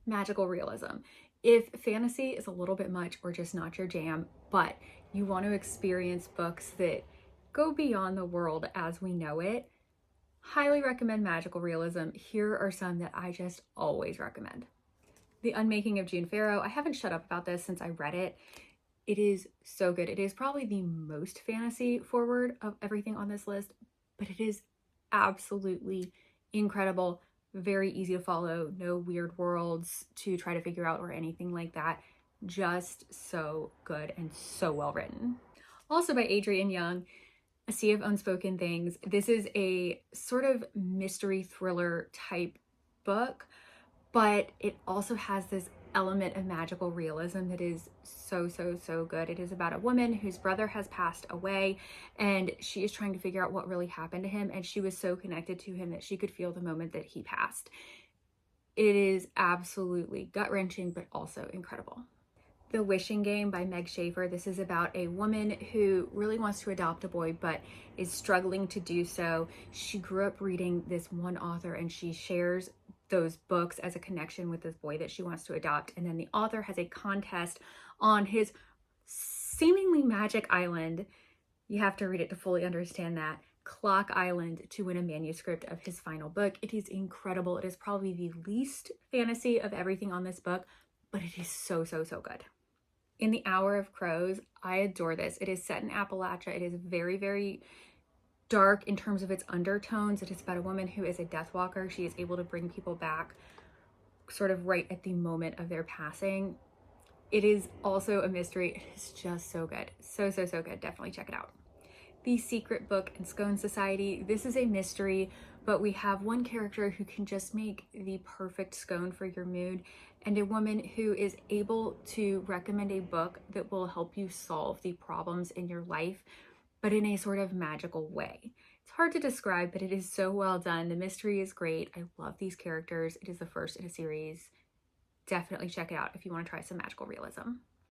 Magical realism. If fantasy is a little bit much or just not your jam, but you want to experience books that go beyond the world as we know it, highly recommend magical realism. Here are some that I just always recommend. The Unmaking of June Farrow. I haven't shut up about this since I read it. It is so good. It is probably the most fantasy forward of everything on this list, but it is absolutely incredible. Very easy to follow. No weird worlds to try to figure out or anything like that. Just so good and so well written. Also by Adrienne Young, A Sea of Unspoken Things. This is a sort of mystery thriller type book, but it also has this element of magical realism that is so good. It is about a woman whose brother has passed away and she is trying to figure out what really happened to him, and she was so connected to him that she could feel the moment that he passed. It is absolutely gut-wrenching but also incredible. The Wishing Game by Meg Schaefer. This is about a woman who really wants to adopt a boy but is struggling to do so. She grew up reading this one author and she shares those books as a connection with this boy that she wants to adopt. And then the author has a contest on his seemingly magic island. You have to read it to fully understand that. Clock Island, to win a manuscript of his final book. It is incredible. It is probably the least fantasy of everything on this book, but it is so good. In the Hour of Crows, I adore this. It is set in Appalachia. It is very dark in terms of its undertones. It is about a woman who is a death walker. She is able to bring people back sort of right at the moment of their passing. It is also a mystery. It is just so good. So good. Definitely check it out. The Secret Book and Scone Society. This is a mystery, but we have one character who can just make the perfect scone for your mood, and a woman who is able to recommend a book that will help you solve the problems in your life, but in a sort of magical way. It's hard to describe, but it is so well done. The mystery is great. I love these characters. It is the first in a series. Definitely check it out if you want to try some magical realism.